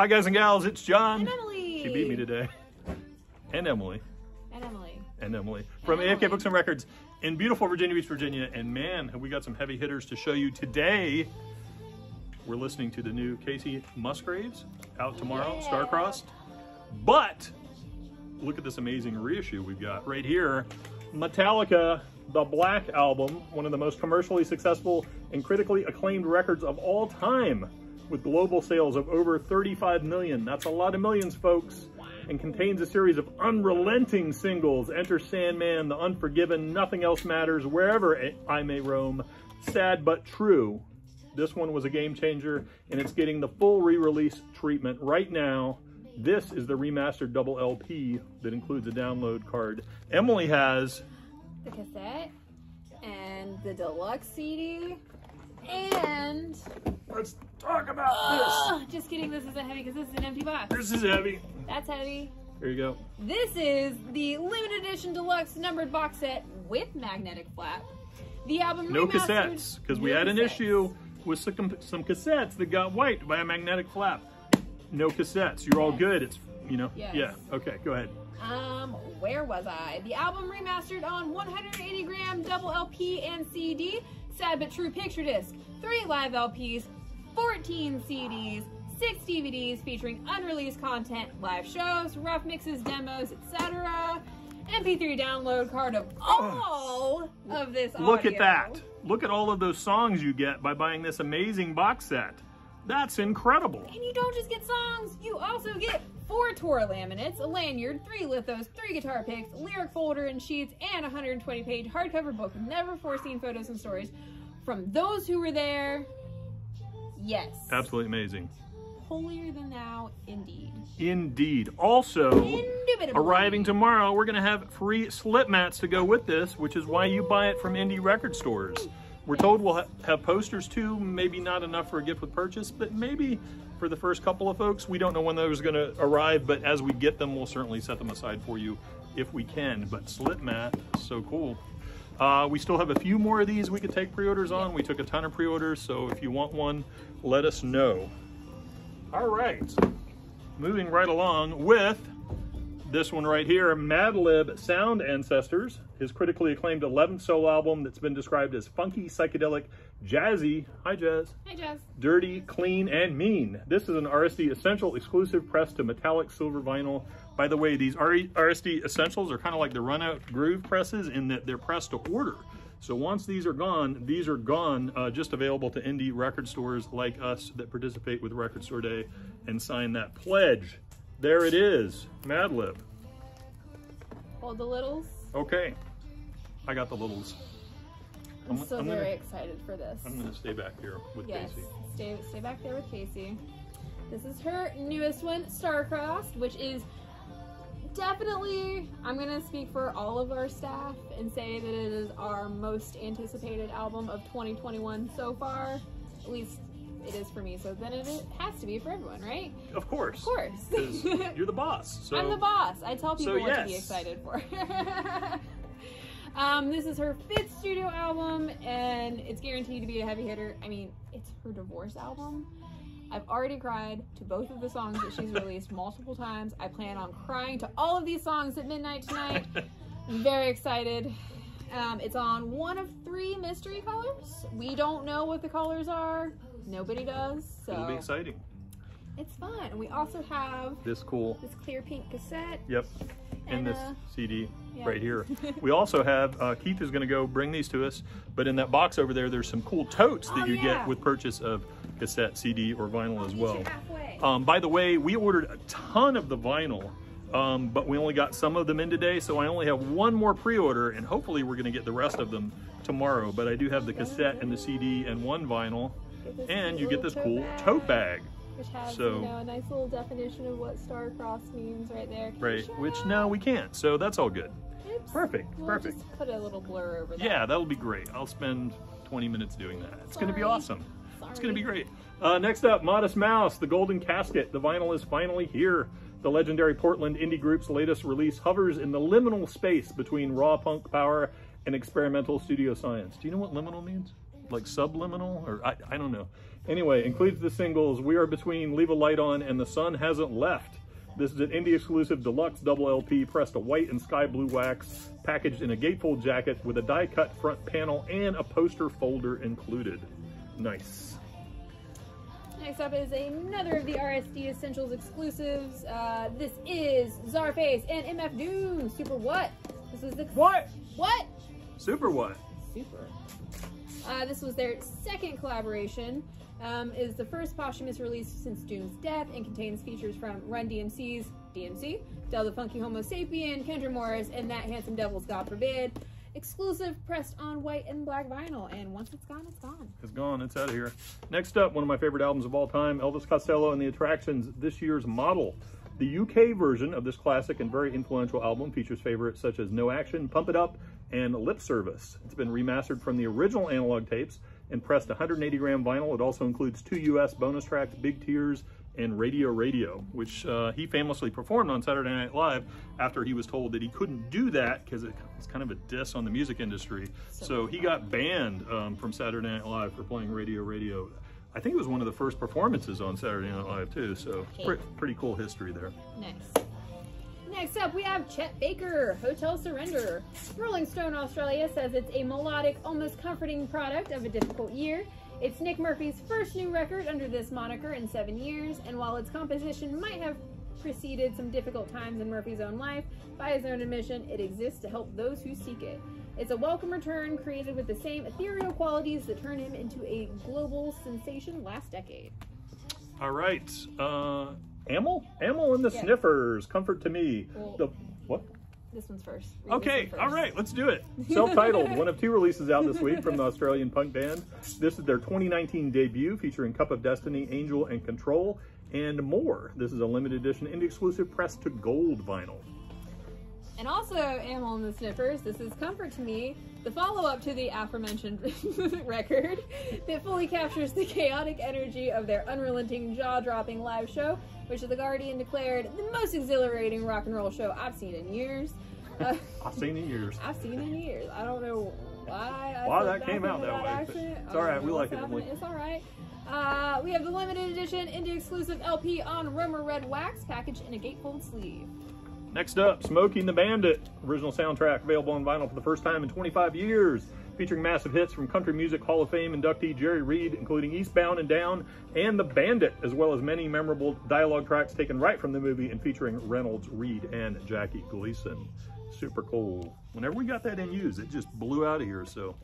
Hi guys and gals, it's John. And Emily. She beat me today. And Emily. And Emily. And Emily. From AFK Books and Records in beautiful Virginia Beach, Virginia. And man, have we got some heavy hitters to show you today. We're listening to the new Casey Musgraves, out tomorrow, Star-Crossed. But look at this amazing reissue we've got right here. Metallica, the Black Album, one of the most commercially successful and critically acclaimed records of all time, with global sales of over 35 million. That's a lot of millions, folks. And contains a series of unrelenting singles. Enter Sandman, The Unforgiven, Nothing Else Matters, Wherever I May Roam, Sad But True. This one was a game changer, and it's getting the full re-release treatment right now. This is the remastered double LP that includes a download card. Emily has the cassette and the deluxe CD and... Let's talk about this. Just kidding, this isn't heavy because this is an empty box. This is heavy. That's heavy. There you go. This is the limited edition deluxe numbered box set with magnetic flap. The album no remastered, cassettes, because we had an issue with some cassettes that got wiped by a magnetic flap. No cassettes. You're all good. It's, you know, yeah. Okay, go ahead. Where was I? The album remastered on 180 gram double LP and CD, Sad But True picture disc, 3 live LPs, 14 CDs, 6 DVDs featuring unreleased content, live shows, rough mixes, demos, etc. MP3 download card of all of this audio. Look at that. Look at all of those songs you get by buying this amazing box set. That's incredible. And you don't just get songs, you also get 4 tour laminates, a lanyard, 3 lithos, 3 guitar picks, lyric folder and sheets, and a 120-page hardcover book with never-before-seen photos and stories from those who were there. Yes. Absolutely amazing. Holier than thou, indeed. Indeed. Also, arriving tomorrow, we're going to have free slip mats to go with this, which is why you buy it from indie record stores. We're told we'll have posters too, maybe not enough for a gift with purchase, but maybe for the first couple of folks. We don't know when those are going to arrive, but as we get them, we'll certainly set them aside for you if we can. But slip mat, so cool. We still have a few more of these we could take pre-orders on. We took a ton of pre-orders, so if you want one, let us know. All right, moving right along with this one right here, Madlib Sound Ancestors, his critically acclaimed 11th solo album that's been described as funky, psychedelic, jazzy, hi Jazz, hi Jazz, dirty, clean, and mean. This is an RSD Essential exclusive pressed to metallic silver vinyl. By the way, these RSD Essentials are kind of like the run-out groove presses in that they're pressed to order. So once these are gone, just available to indie record stores like us that participate with Record Store Day and sign that pledge. There it is, Madlib. Hold the littles. Okay, I got the littles. I'm very excited for this. I'm gonna stay back here with Casey. Stay back there with Casey. This is her newest one, Star-Crossed, which is definitely, I'm gonna speak for all of our staff and say that it is our most anticipated album of 2021 so far. At least it is for me, so then it has to be for everyone, right? Of course. Of course. Because you're the boss. So. I'm the boss. I tell people what to be excited for. This is her 5th studio album, and it's guaranteed to be a heavy hitter. I mean, it's her divorce album. I've already cried to both of the songs that she's released multiple times. I plan on crying to all of these songs at midnight tonight. I'm very excited. It's on one of 3 mystery colors. We don't know what the colors are. Nobody does. So it'll be exciting. It's fun. We also have this clear pink cassette. Yep. And this CD right here. We also have, Keith is going to go bring these to us, but in that box over there, there's some cool totes that you get with purchase of cassette, CD, or vinyl as well. By the way, we ordered a ton of the vinyl, but we only got some of them in today, so I only have one more pre-order, and hopefully we're going to get the rest of them tomorrow. But I do have the cassette and the CD and one vinyl, and you get this cool tote bag. Which has, you know, a nice little definition of what star-crossed means right there. Right, which no, we can't, so that's all good. Oops. Perfect, perfect. Just put a little blur over that. Yeah, that'll be great. I'll spend 20 minutes doing that. It's going to be awesome. It's going to be great. Next up, Modest Mouse, The Golden Casket. The vinyl is finally here. The legendary Portland indie group's latest release hovers in the liminal space between raw punk power and experimental studio science. Do you know what liminal means? Like subliminal? Or I don't know. Anyway, includes the singles We Are Between, Leave a Light On, and The Sun Hasn't Left. This is an indie exclusive deluxe double LP pressed to white and sky blue wax, packaged in a gatefold jacket with a die cut front panel and a poster folder included. Nice. Next up is another of the RSD Essentials exclusives. This is Czarface and MF Doom. Super what? This is the What? What? Super what? Super. This was their second collaboration. Is the first posthumous release since Doom's death and contains features from Run DMC's DMC, Del the Funky Homo Sapien, Kendra Morris, and That Handsome Devil's God Forbid. Exclusive, pressed on white and black vinyl, and once it's gone, it's gone. It's gone. It's out of here. Next up, one of my favorite albums of all time, Elvis Costello and the Attractions, This Year's Model. The UK version of this classic and very influential album features favorites such as No Action, Pump It Up, and Lip Service. It's been remastered from the original analog tapes and pressed 180-gram vinyl. It also includes 2 US bonus tracks, Big Tears and Radio, which he famously performed on Saturday Night Live after he was told that he couldn't do that because it was kind of a diss on the music industry. So he got banned from Saturday Night Live for playing Radio. I think it was one of the first performances on Saturday Night Live too, so pretty cool history there. Nice. Next up, we have Chet Baker, Hotel Surrender. Rolling Stone Australia says it's a melodic, almost comforting product of a difficult year. It's Nick Murphy's first new record under this moniker in 7 years, and while its composition might have preceded some difficult times in Murphy's own life, by his own admission, it exists to help those who seek it. It's a welcome return, created with the same ethereal qualities that turned him into a global sensation last decade. All right, Amel and the Sniffers, Comfort to Me. Well, What? This one's first. Okay, all right, let's do it. Self-titled, one of 2 releases out this week from the Australian punk band. This is their 2019 debut, featuring Cup of Destiny, Angel, and Control, and more. This is a limited edition indie exclusive pressed to gold vinyl. And also, Amel and the Sniffers, this is Comfort to Me, the follow-up to the aforementioned record that fully captures the chaotic energy of their unrelenting, jaw-dropping live show, which The Guardian declared the most exhilarating rock and roll show I've seen in years. I've seen in years. I don't know why that came out that way. It's all right. We like it. It's all right. We have the limited edition indie exclusive LP on Roma Red Wax, packaged in a gatefold sleeve. Next up, Smokey and the Bandit. Original soundtrack available on vinyl for the first time in 25 years. Featuring massive hits from Country Music Hall of Fame inductee Jerry Reed, including Eastbound and Down and The Bandit, as well as many memorable dialogue tracks taken right from the movie and featuring Reynolds, Reed, and Jackie Gleason. Super cool. Whenever we got that in use, it just blew out of here, so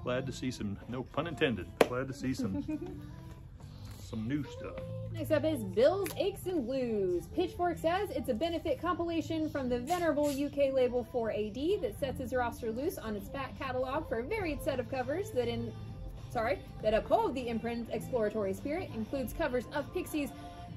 glad to see some, no pun intended, glad to see some new stuff. Next up is Bill's Aches and Blues. Pitchfork says it's a benefit compilation from the venerable UK label 4AD that sets its roster loose on its back catalog for a varied set of covers that uphold the imprint's exploratory spirit, includes covers of Pixies,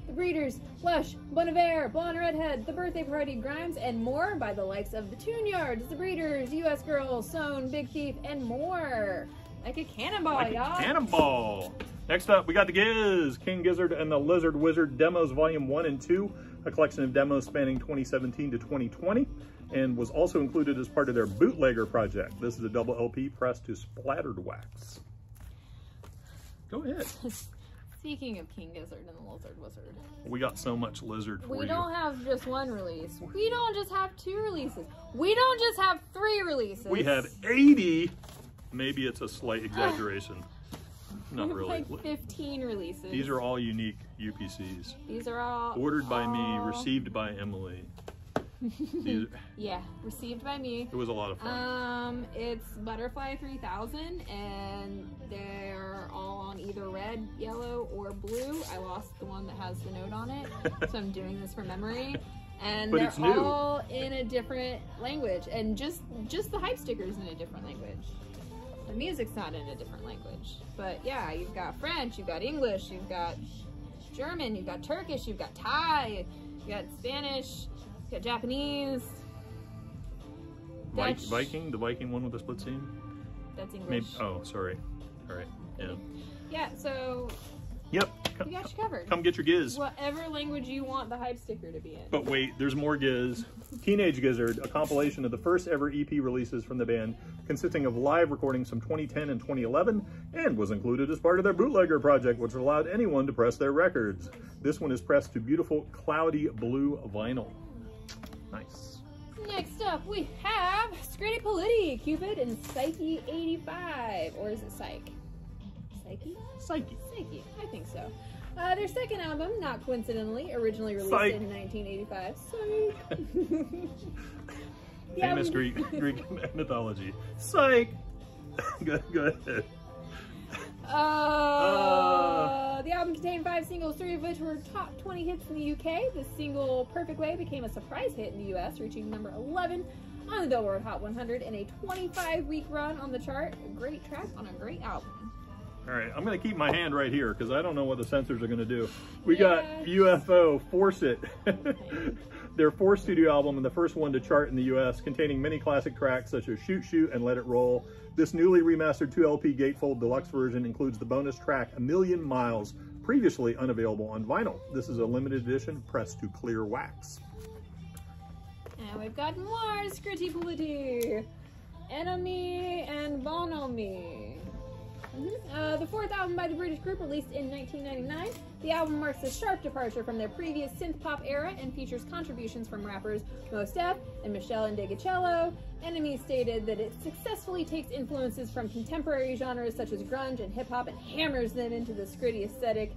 The Breeders, Lush, Bon Iver, Blonde Redhead, The Birthday Party, Grimes, and more by the likes of The Tune-Yards, The Breeders, US Girls, Sown, Big Thief, and more. Like a cannonball, y'all. Cannonball. Next up, we got the Giz, King Gizzard and the Lizard Wizard Demos Volume 1 and 2, a collection of demos spanning 2017 to 2020, and was also included as part of their Bootlegger project. This is a double LP pressed to splattered wax. Go ahead. Speaking of King Gizzard and the Lizard Wizard, we got so much lizard for you. We don't have just one release. We don't just have 2 releases. We don't just have 3 releases. We had 80. Maybe it's a slight exaggeration. Not really. Like 15 releases. These are all unique UPCs. These are all ordered by me, received by Emily. Yeah, received by me. It was a lot of fun. It's Butterfly 3000, and they're all on either red, yellow, or blue. I lost the one that has the note on it, so I'm doing this from memory. And but they're all in a different language, and just the hype stickers in a different language. The music's not in a different language. But yeah, you've got French, you've got English, you've got German, you've got Turkish, you've got Thai, you've got Spanish, you've got Japanese, Dutch. Viking, the Viking one with the split seam? That's English. Maybe, oh, sorry. All right, yeah. Yeah, so Yep. We got you covered. Come get your giz. Whatever language you want the hype sticker to be in. But wait, there's more giz. Teenage Gizzard, a compilation of the first ever EP releases from the band, consisting of live recordings from 2010 and 2011, and was included as part of their bootlegger project, which allowed anyone to press their records. This one is pressed to beautiful cloudy blue vinyl. Nice. Next up, we have Scritti Politti, Cupid, and Psyche 85. Or is it Psyche? Psyche? Psyche. Psyche, I think so. Their second album, not coincidentally, originally released Psych. in 1985. Psych. Famous Greek mythology. Psych. Go ahead. The album contained 5 singles, 3 of which were top 20 hits in the UK. The single Perfect Way became a surprise hit in the US, reaching number 11 on the Billboard Hot 100 in a 25-week run on the chart. A great track on a great album. All right, I'm going to keep my hand right here because I don't know what the censors are going to do. We got UFO, Force It. Their fourth studio album and the first one to chart in the US, containing many classic tracks such as Shoot Shoot and Let It Roll. This newly remastered 2LP gatefold deluxe version includes the bonus track A Million Miles, previously unavailable on vinyl. This is a limited edition pressed to clear wax. And we've got more Scritti Politti, Enemy and Bonhomie. The fourth album by the British group, released in 1999. The album marks a sharp departure from their previous synth-pop era and features contributions from rappers Mos Def and Michelle Ndegeocello. Enemy stated that it successfully takes influences from contemporary genres such as grunge and hip-hop and hammers them into the Scritti aesthetic,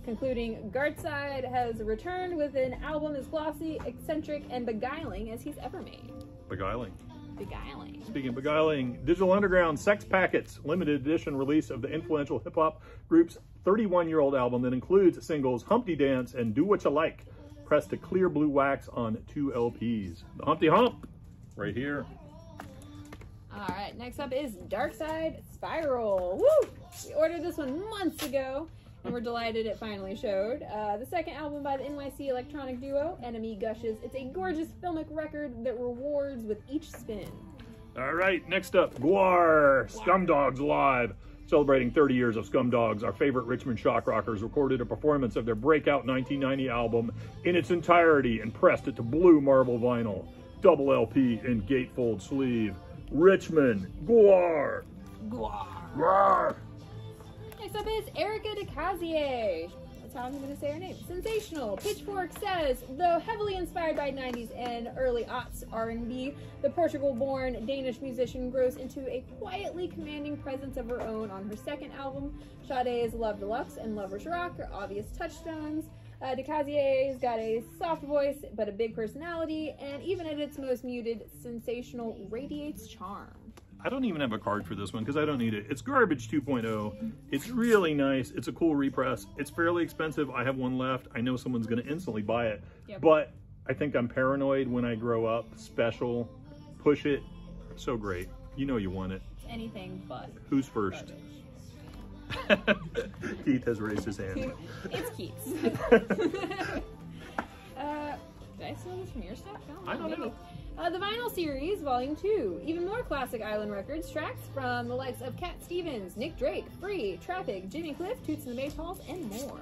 concluding, Gartside has returned with an album as glossy, eccentric, and beguiling as he's ever made. Beguiling. Beguiling. Speaking of beguiling, Digital Underground Sex Packets, limited edition release of the influential hip-hop group's 31-year-old album that includes singles Humpty Dance and Do What You Like, pressed to clear blue wax on 2 LPs. The Humpty Hump, right here. All right, next up is Dark Side Spiral. Woo! We ordered this one months ago, and we're delighted it finally showed. The second album by the NYC electronic duo, Enemy Gushes. It's a gorgeous filmic record that rewards with each spin. All right, next up, Guar, Scumdogs Live. Celebrating 30 years of Scumdogs, our favorite Richmond shock rockers recorded a performance of their breakout 1990 album in its entirety and pressed it to blue marble vinyl, double LP and gatefold sleeve. Richmond, Guar. Guar. Guar. Next up is Erica de Cazier. That's how I'm going to say her name. Sensational. Pitchfork says, though heavily inspired by 90s and early aughts R&B, the Portugal-born Danish musician grows into a quietly commanding presence of her own on her second album. Sade's Love Deluxe and Lover's Rock are obvious touchstones. De Cazier's got a soft voice, but a big personality, and even at its most muted, Sensational radiates charm. I don't even have a card for this one because I don't need it. It's Garbage 2.0. It's really nice. It's a cool repress. It's fairly expensive. I have one left. I know someone's going to instantly buy it. Yep. But I think I'm paranoid when I grow up. Special. Push it. So great. You know you want it. Anything but. Who's first? Keith has raised his hand. It's Keith's. Did I steal this from your stuff? I don't know. The Vinyl Series, Volume 2. Even more classic Island Records. Tracks from the likes of Cat Stevens, Nick Drake, Free, Traffic, Jimmy Cliff, Toots and the Maytals, and more.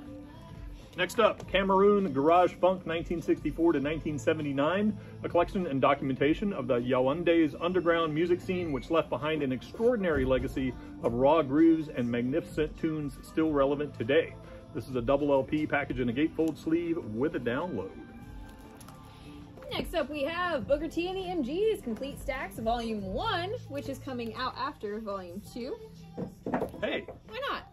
Next up, Cameroon Garage Funk 1964 to 1979, a collection and documentation of the Yaoundé's underground music scene, which left behind an extraordinary legacy of raw grooves and magnificent tunes still relevant today. This is a double LP package in a gatefold sleeve with a download. Next up we have Booker T and the MGs, Complete Stacks, Volume 1, which is coming out after Volume 2. Hey! Why not?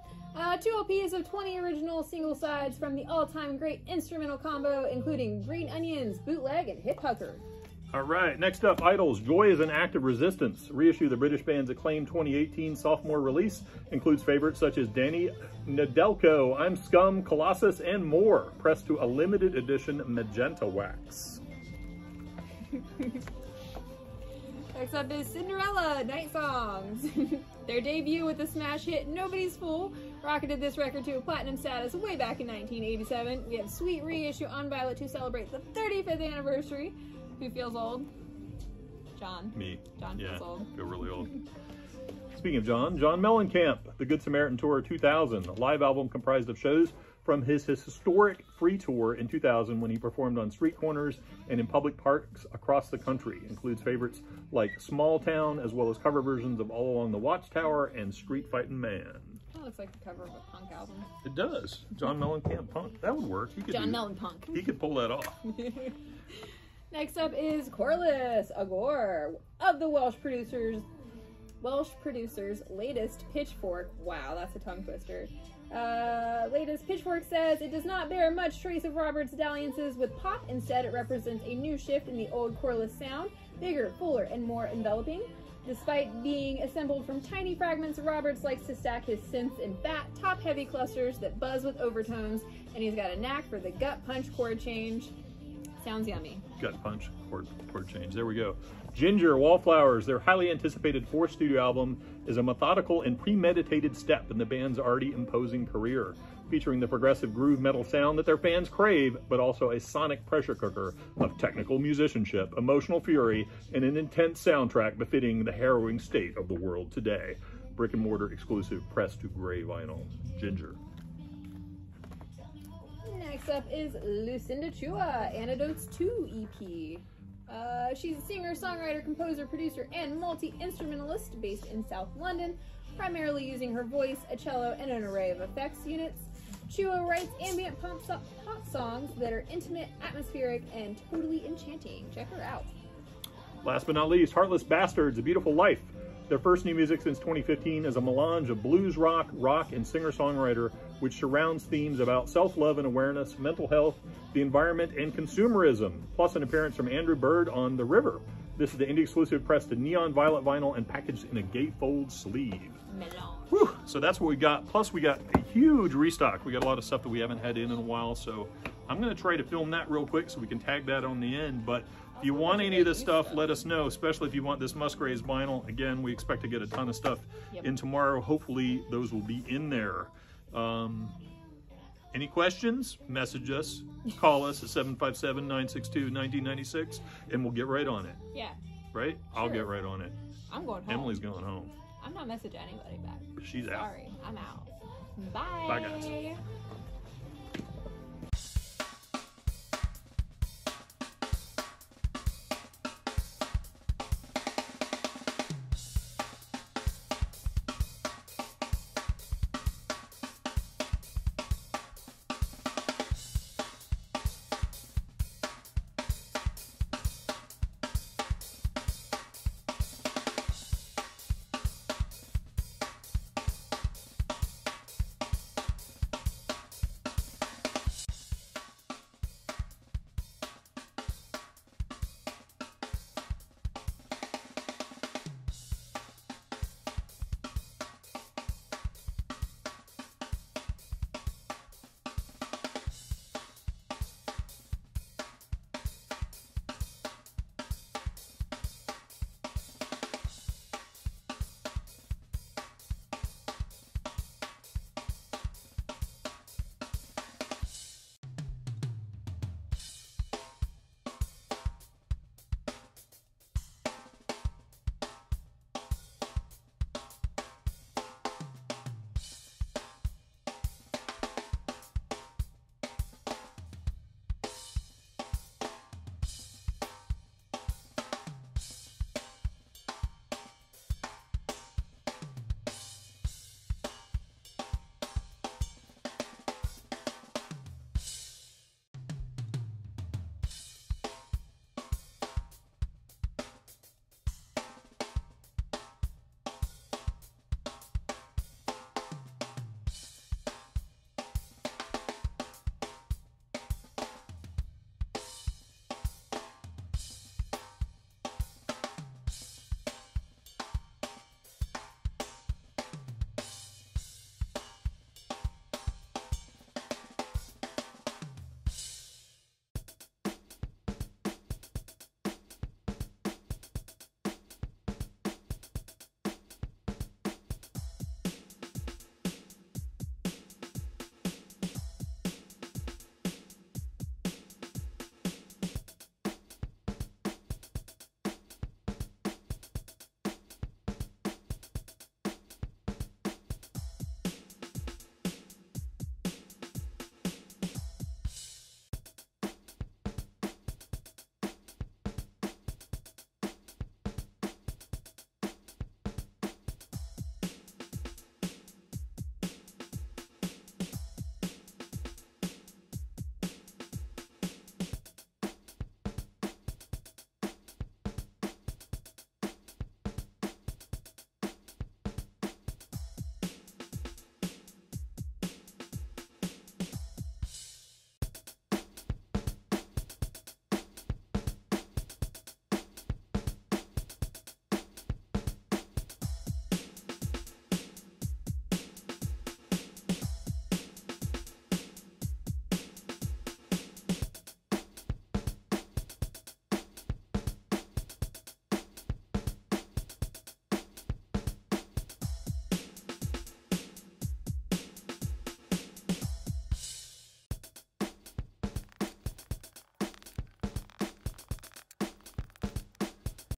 2 LPs of 20 original single sides from the all-time great instrumental combo, including Green Onions, Bootleg, and Hip Hucker. All right, next up, Idols, Joy is an Act of Resistance. Reissue the British band's acclaimed 2018 sophomore release. Includes favorites such as Danny Nedelko, I'm Scum, Colossus, and more. Pressed to a limited edition magenta wax. Next up is Cinderella, Night Songs. Their debut with the smash hit Nobody's Fool rocketed this record to a platinum status way back in 1987. We have Sweet reissue on Violet to celebrate the 35th anniversary. Who feels old? John. Me. John feels old. I feel really old. Speaking of John Mellencamp, the Good Samaritan Tour 2000, a live album comprised of shows from his historic free tour in 2000 when he performed on street corners and in public parks across the country. Includes favorites like Small Town, as well as cover versions of All Along the Watchtower and Street Fightin' Man. That looks like the cover of a punk album. It does. John Mellencamp Punk. That would work. John Mellencamp. He could pull that off. Next up is Corliss Agor of the Welsh producers' latest Pitchfork. Wow, that's a tongue twister. Latest Pitchfork says it does not bear much trace of Robert's dalliances with pop. Instead, it represents a new shift in the old Corliss sound, bigger, fuller, and more enveloping. Despite being assembled from tiny fragments, Roberts likes to stack his synths in fat, top-heavy clusters that buzz with overtones, and he's got a knack for the gut punch chord change. Sounds yummy. Gut punch chord change. There we go. Ginger, Wallflowers, their highly anticipated fourth studio album, is a methodical and premeditated step in the band's already imposing career, featuring the progressive groove metal sound that their fans crave, but also a sonic pressure cooker of technical musicianship, emotional fury, and an intense soundtrack befitting the harrowing state of the world today. Brick and mortar exclusive pressed to gray vinyl. Ginger. Next up is Lucinda Chua, Antidotes 2 EP. She's a singer, songwriter, composer, producer, and multi-instrumentalist based in South London, primarily using her voice, a cello, and an array of effects units. Chua writes ambient pop songs that are intimate, atmospheric, and totally enchanting. Check her out. Last but not least, Heartless Bastards, A Beautiful Life. Their first new music since 2015 is a melange of blues rock, and singer-songwriter, which surrounds themes about self-love and awareness, mental health, the environment, and consumerism, plus an appearance from Andrew Bird on The River. This is the indie exclusive pressed to neon violet vinyl and packaged in a gatefold sleeve. Whew. So that's what we got. Plus we got a huge restock. We got a lot of stuff that we haven't had in a while, so I'm going to try to film that real quick so we can tag that on the end. But if you want any of this stuff, let us know, especially if you want this Musgraves vinyl. Again, we expect to get a ton of stuff in tomorrow. Hopefully those will be in there. Any questions? Message us. Call us at 757-962-1996 and we'll get right on it. Yeah. Right? Sure. I'll get right on it. I'm going home. Emily's going home. I'm not messaging anybody back. She's out. Sorry, I'm out. Bye. Bye, guys.